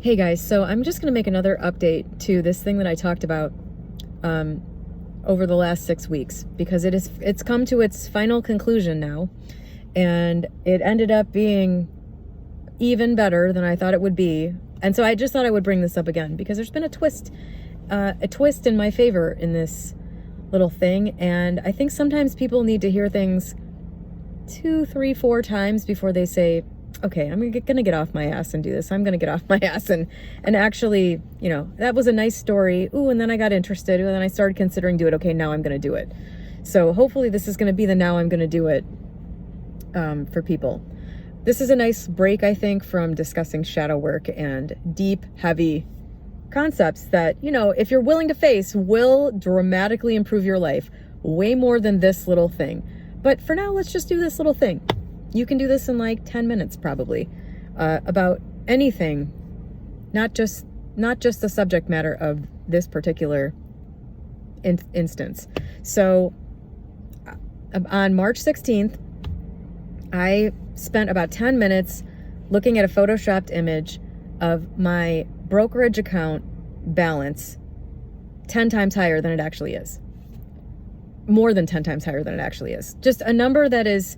Hey guys, so I'm just going to make another update to this thing that I talked about over the last 6 weeks, because it's come to its final conclusion now, and it ended up being even better than I thought it would be. And so I just thought I would bring this up again because there's been a twist in my favor in this little thing, and I think sometimes people need to hear things 2, 3, 4 times before they say, okay, I'm gonna get off my ass and do this. I'm gonna get off my ass and actually, that was a nice story. Ooh, and then I got interested, and then I started considering do it. Okay, now I'm gonna do it. So hopefully this is gonna be the now I'm gonna do it for people. This is a nice break, I think, from discussing shadow work and deep, heavy concepts that, if you're willing to face, will dramatically improve your life way more than this little thing. But for now, let's just do this little thing. You can do this in like 10 minutes probably, about anything, not just the subject matter of this particular instance. So on March 16th, I spent about 10 minutes looking at a photoshopped image of my brokerage account balance 10 times higher than it actually is. More than 10 times higher than it actually is. Just a number that is...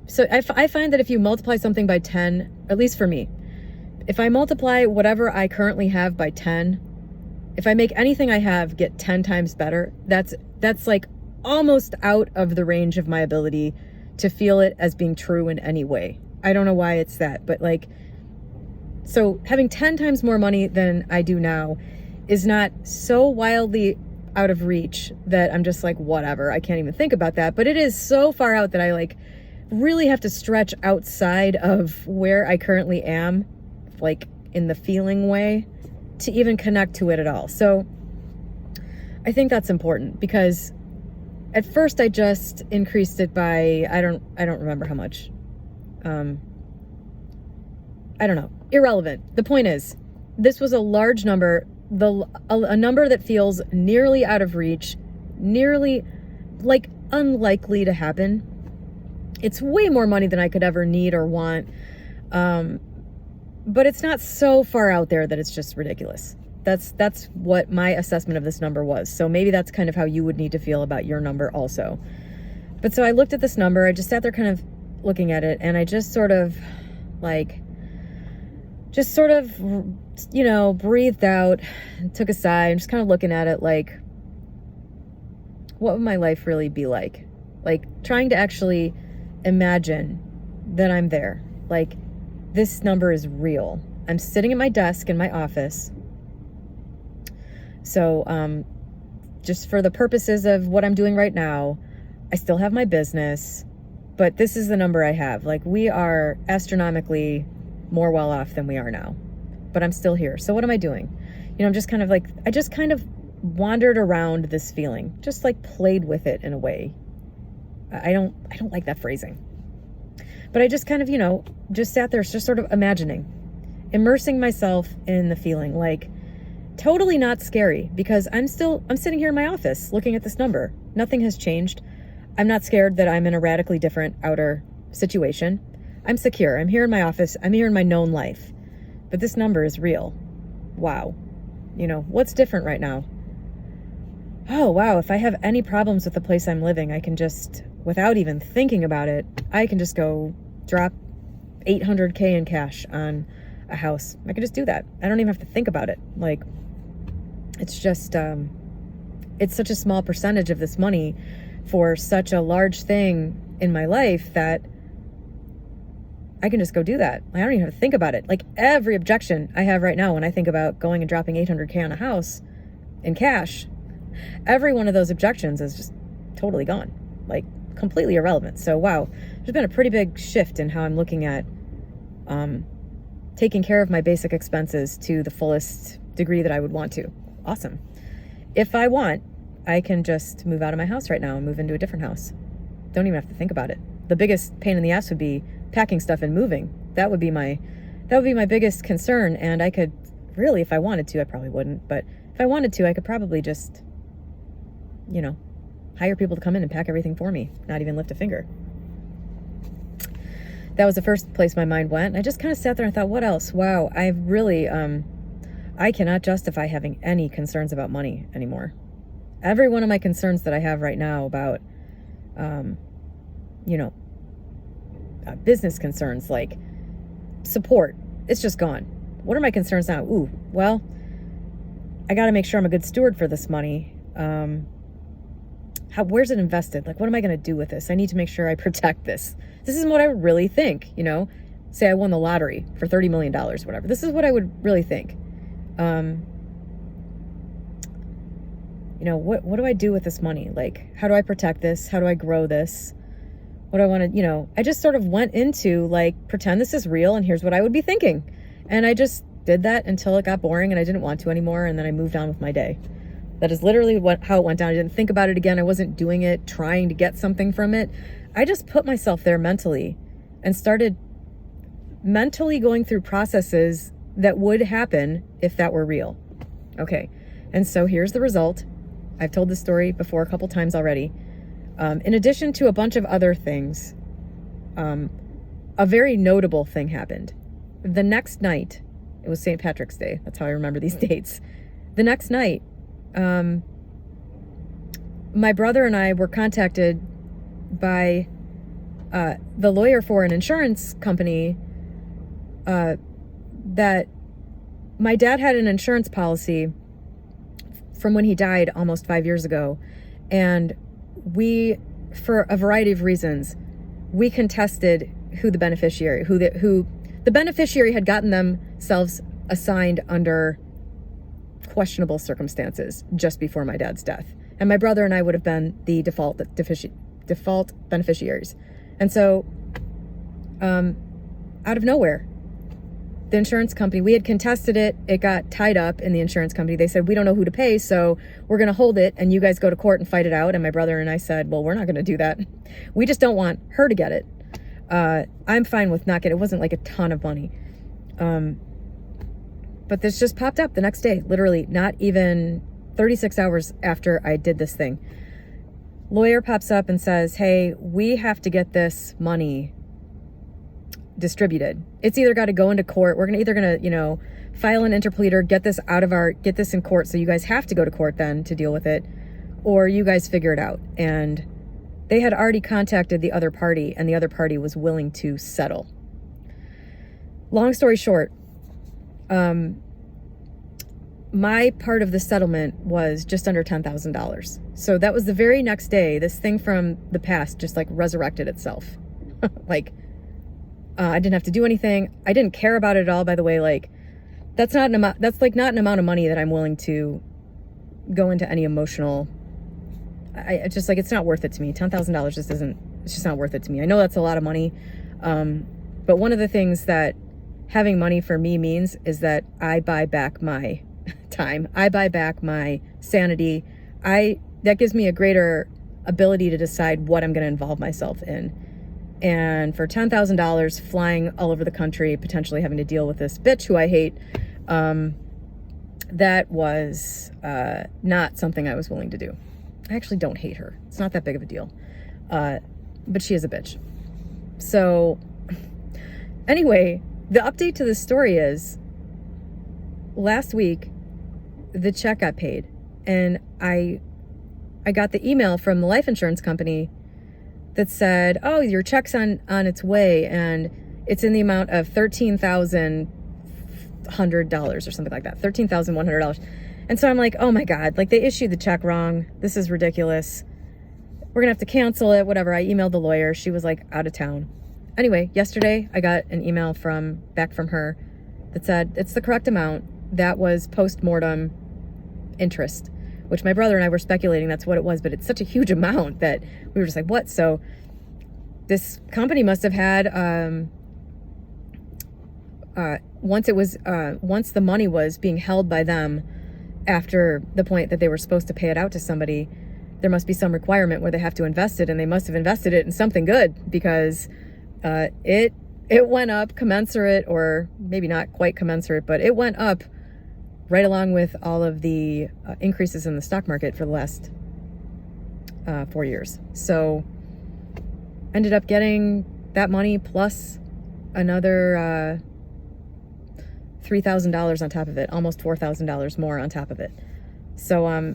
So I find that if you multiply something by 10, at least for me, if I multiply whatever I currently have by 10, if I make anything I have get 10 times better, that's like almost out of the range of my ability to feel it as being true in any way. I don't know why it's that, but so having 10 times more money than I do now is not so wildly out of reach that I'm just like, whatever, I can't even think about that. But it is so far out that I really have to stretch outside of where I currently am, in the feeling way, to even connect to it at all. So I think that's important, because at first I just increased it by, I don't remember how much. I don't know. Irrelevant. The point is, this was a large number, a number that feels nearly out of reach, nearly unlikely to happen. It's way more money than I could ever need or want. But it's not so far out there that it's just ridiculous. That's what my assessment of this number was. So maybe that's kind of how you would need to feel about your number also. But so I looked at this number, I just sat there kind of looking at it, and I just sort of breathed out, took a sigh, and just kind of looking at it what would my life really be like? Trying to actually imagine that I'm there. This number is real. I'm sitting at my desk in my office. So just for the purposes of what I'm doing right now, I still have my business, but this is the number I have. We are astronomically more well off than we are now, but I'm still here. So what am I doing? I'm just kind of I just kind of wandered around this feeling, just played with it in a way. I don't like that phrasing, but I just kind of, just sat there, just sort of imagining, immersing myself in the feeling, totally not scary, because I'm sitting here in my office looking at this number. Nothing has changed. I'm not scared that I'm in a radically different outer situation. I'm secure. I'm here in my office. I'm here in my known life, but this number is real. Wow. What's different right now? Oh, wow. If I have any problems with the place I'm living, I can just, without even thinking about it, I can just go drop $800K in cash on a house. I can just do that. I don't even have to think about it. It's just, it's such a small percentage of this money for such a large thing in my life that I can just go do that. I don't even have to think about it. Every objection I have right now when I think about going and dropping $800K on a house in cash, every one of those objections is just totally gone, completely irrelevant. So wow, there's been a pretty big shift in how I'm looking at taking care of my basic expenses to the fullest degree that I would want to. Awesome. If I want, I can just move out of my house right now and move into a different house. Don't even have to think about it. The biggest pain in the ass would be packing stuff and moving. That would be my biggest concern. And I could really, if I wanted to, I probably wouldn't, but if I wanted to, I could probably just, hire people to come in and pack everything for me, not even lift a finger. that was the first place my mind went. And I just kind of sat there and thought, what else? Wow, I really, I cannot justify having any concerns about money anymore. Every one of my concerns that I have right now about, business concerns, like support, it's just gone. What are my concerns now? Ooh, well, I got to make sure I'm a good steward for this money. Where's it invested? Like, what am I going to do with this? I need to make sure I protect this. This is what I would really think, say I won the lottery for $30 million, whatever. This is what I would really think. What do I do with this money? Like, how do I protect this? How do I grow this? What do I want to, I just sort of went into like, pretend this is real and here's what I would be thinking. And I just did that until it got boring and I didn't want to anymore. And then I moved on with my day. That is literally how it went down. I didn't think about it again. I wasn't doing it, trying to get something from it. I just put myself there mentally and started mentally going through processes that would happen if that were real. Okay. And so here's the result. I've told this story before a couple times already. In addition to a bunch of other things, a very notable thing happened. The next night, it was St. Patrick's Day. That's how I remember these dates. The next night, my brother and I were contacted by the lawyer for an insurance company that my dad had an insurance policy from when he died almost 5 years ago. And we, for a variety of reasons, we contested who the beneficiary had gotten themselves assigned under questionable circumstances just before my dad's death. And my brother and I would have been the default beneficiaries. And so, out of nowhere, the insurance company, we had contested it. It got tied up in the insurance company. They said, we don't know who to pay, so we're going to hold it and you guys go to court and fight it out. And my brother and I said, well, we're not going to do that. We just don't want her to get it. I'm fine with not getting it. It wasn't like a ton of money. But this just popped up the next day, literally not even 36 hours after I did this thing. Lawyer pops up and says, hey, we have to get this money distributed. It's either got to go into court. We're either going to, file an interpleader, get this in court. So you guys have to go to court then to deal with it, or you guys figure it out. And they had already contacted the other party and the other party was willing to settle. Long story short, my part of the settlement was just under $10,000. So that was the very next day. This thing from the past just like resurrected itself. I didn't have to do anything. I didn't care about it at all, by the way. Like, that's not an amount of money that I'm willing to go into any emotional. It's just like, it's not worth it to me. $10,000 it's just not worth it to me. I know that's a lot of money. But one of the things that having money for me means is that I buy back my time. I buy back my sanity. That gives me a greater ability to decide what I'm going to involve myself in. And for $10,000 flying all over the country, potentially having to deal with this bitch who I hate, that was not something I was willing to do. I actually don't hate her. It's not that big of a deal. But she is a bitch. So anyway, the update to this story is last week, the check got paid and I got the email from the life insurance company that said, oh, your check's on its way and it's in the amount of $13,100 or something like that, $13,100. And so I'm like, oh my God, like they issued the check wrong. This is ridiculous. We're gonna have to cancel it, whatever. I emailed the lawyer. She was like out of town. Anyway, yesterday I got an email back from her that said it's the correct amount. That was post-mortem interest, which my brother and I were speculating that's what it was, but it's such a huge amount that we were just like, what? So this company must have had, once the money was being held by them after the point that they were supposed to pay it out to somebody, there must be some requirement where they have to invest it, and they must have invested it in something good because it went up commensurate, or maybe not quite commensurate, but it went up right along with all of the increases in the stock market for the last 4 years. So ended up getting that money plus another $3,000 on top of it, almost $4,000 more on top of it. So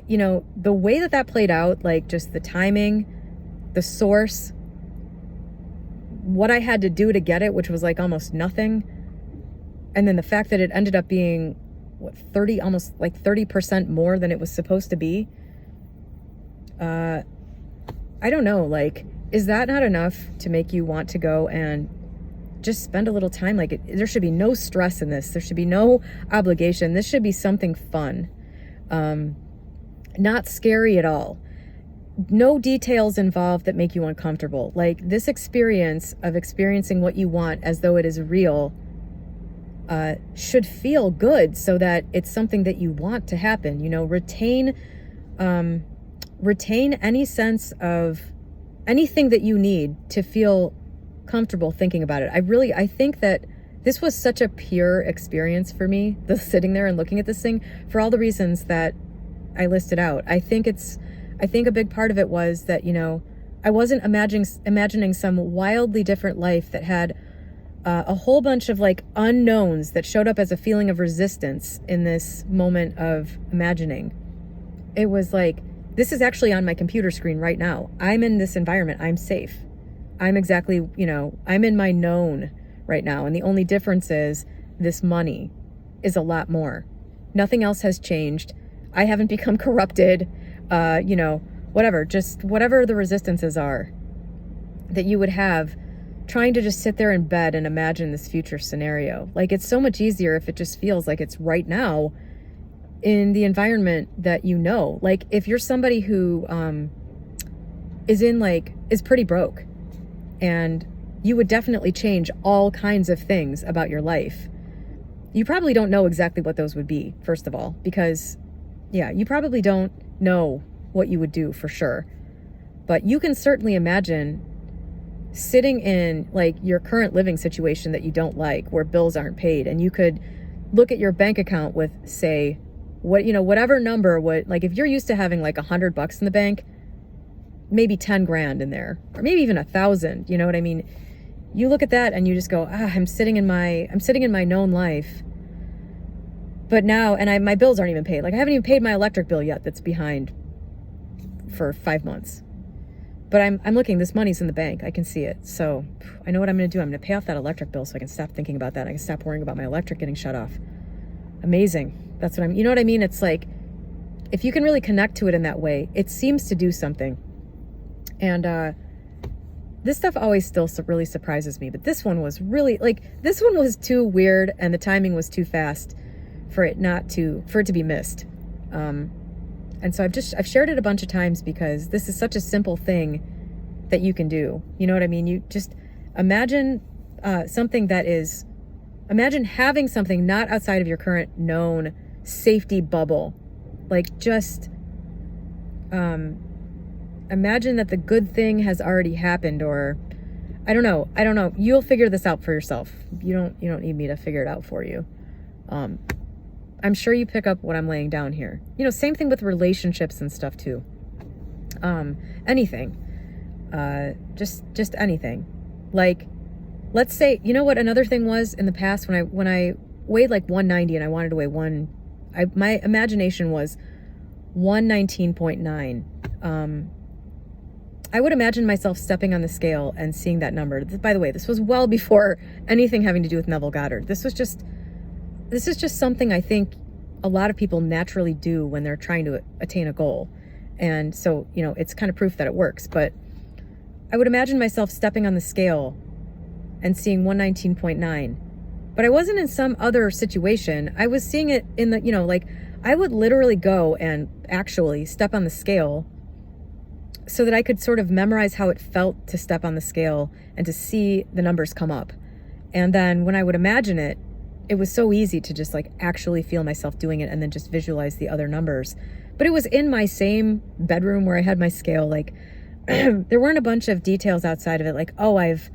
you know, the way that played out, like just the timing, the source, what I had to do to get it, which was like almost nothing, and then the fact that it ended up being almost like 30% more than it was supposed to be. I don't know, like, is that not enough to make you want to go and just spend a little time? Like, there should be no stress in this. There should be no obligation. This should be something fun. Not scary at all. No details involved that make you uncomfortable. Like, this experience of experiencing what you want as though it is real should feel good, so that it's something that you want to happen. You know, retain any sense of anything that you need to feel comfortable thinking about it. I think that this was such a pure experience for me, the sitting there and looking at this thing, for all the reasons that I listed out. I think a big part of it was that, you know, I wasn't imagining some wildly different life that had a whole bunch of like unknowns that showed up as a feeling of resistance in this moment of imagining. It was like, this is actually on my computer screen right now. I'm in this environment. I'm safe. I'm exactly, you know, I'm in my known right now. And the only difference is this money is a lot more. Nothing else has changed. I haven't become corrupted, you know, whatever the resistances are that you would have trying to just sit there in bed and imagine this future scenario. Like, it's so much easier if it just feels like it's right now in the environment that you know. Like, if you're somebody who is pretty broke, and you would definitely change all kinds of things about your life, you probably don't know exactly what those would be, first of all, because you probably don't know what you would do for sure. But you can certainly imagine sitting in like your current living situation that you don't like, where bills aren't paid, and you could look at your bank account with, say, whatever number would, like, if you're used to having like $100 in the bank, maybe 10 grand in there, or maybe even 1,000, you know what I mean? You look at that and you just go, I'm sitting in my known life. But now, and my bills aren't even paid. Like, I haven't even paid my electric bill yet that's behind for 5 months. But I'm looking, this money's in the bank. I can see it. So I know what I'm going to do. I'm going to pay off that electric bill so I can stop thinking about that. I can stop worrying about my electric getting shut off. Amazing. That's what you know what I mean? It's like, if you can really connect to it in that way, it seems to do something. And this stuff always still really surprises me. But this one was really, like, this one was too weird, and the timing was too fast for it to be missed. And so I've shared it a bunch of times because this is such a simple thing that you can do. You know what I mean? You just imagine imagine having something not outside of your current known safety bubble. Like, just imagine that the good thing has already happened, or I don't know. You'll figure this out for yourself. You don't need me to figure it out for you. I'm sure you pick up what I'm laying down here. You know, same thing with relationships and stuff too. Anything. Just anything. Like, let's say, you know what another thing was in the past when I weighed like 190 and I wanted to weigh my imagination was 119.9. I would imagine myself stepping on the scale and seeing that number. By the way, this was well before anything having to do with Neville Goddard. This is just something I think a lot of people naturally do when they're trying to attain a goal. And so, you know, it's kind of proof that it works. But I would imagine myself stepping on the scale and seeing 119.9. But I wasn't in some other situation. I was seeing it in the, you know, like, I would literally go and actually step on the scale so that I could sort of memorize how it felt to step on the scale and to see the numbers come up. And then when I would imagine it, it was so easy to just like actually feel myself doing it and then just visualize the other numbers. But it was in my same bedroom where I had my scale. Like, there weren't a bunch of details outside of it. Like, oh, I've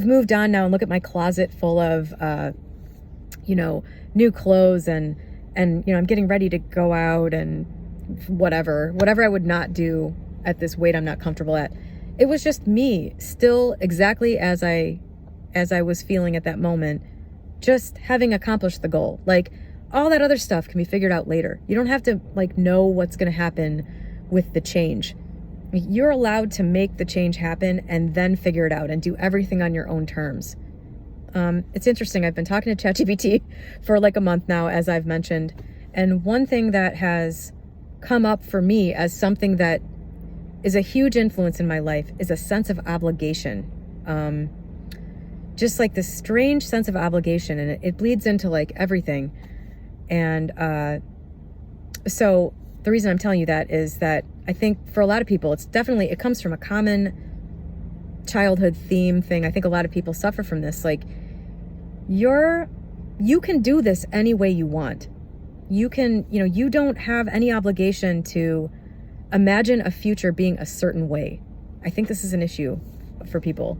moved on now and look at my closet full of, you know, new clothes and, you know, I'm getting ready to go out and whatever I would not do at this weight I'm not comfortable at. It was just me still exactly as I as I was feeling at that moment, just having accomplished the goal. Like, all that other stuff can be figured out later. You don't have to like know what's going to happen with the change. You're allowed to make the change happen and then figure it out and do everything on your own terms. It's interesting. I've been talking to ChatGPT for like a month now, as I've mentioned. And one thing that has come up for me as something that is a huge influence in my life is a sense of obligation. Just like this strange sense of obligation, and it bleeds into like everything. And so the reason I'm telling you that is that I think for a lot of people, it comes from a common childhood theme thing. I think a lot of people suffer from this. Like, you can do this any way you want. You can, you don't have any obligation to imagine a future being a certain way. I think this is an issue for people.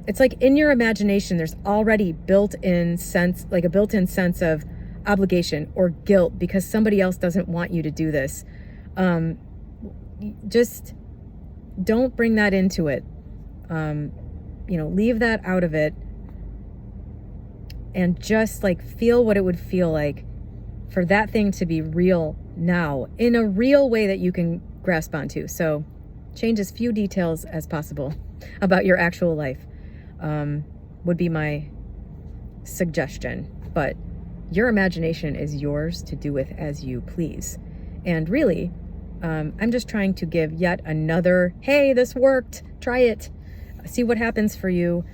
It's like in your imagination, there's already a built-in sense of obligation or guilt because somebody else doesn't want you to do this. Just don't bring that into it. Leave that out of it and just like feel what it would feel like for that thing to be real now in a real way that you can grasp onto. So change as few details as possible about your actual life would be my suggestion. But your imagination is yours to do with as you please. And really, I'm just trying to give yet another, hey, this worked, try it, see what happens for you,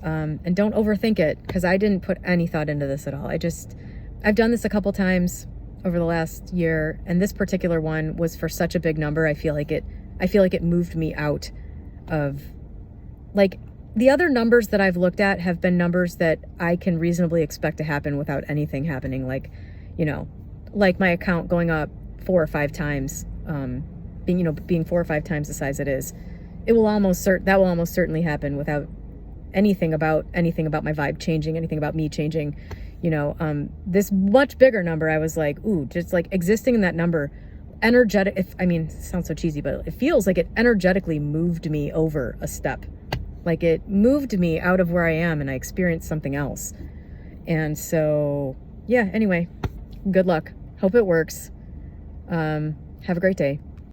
and don't overthink it, because I didn't put any thought into this at all. I've done this a couple times over the last year, and this particular one was for such a big number. I feel like it moved me out of, like, the other numbers that I've looked at have been numbers that I can reasonably expect to happen without anything happening. Like, like my account going up 4 or 5 times, being 4 or 5 times the size it is. That will almost certainly happen without anything about my vibe changing, anything about me changing. This much bigger number, I was like, ooh, just like existing in that number, it sounds so cheesy, but it feels like it energetically moved me over a step. Like it moved me out of where I am and I experienced something else. And so, yeah, anyway, good luck. Hope it works. Have a great day.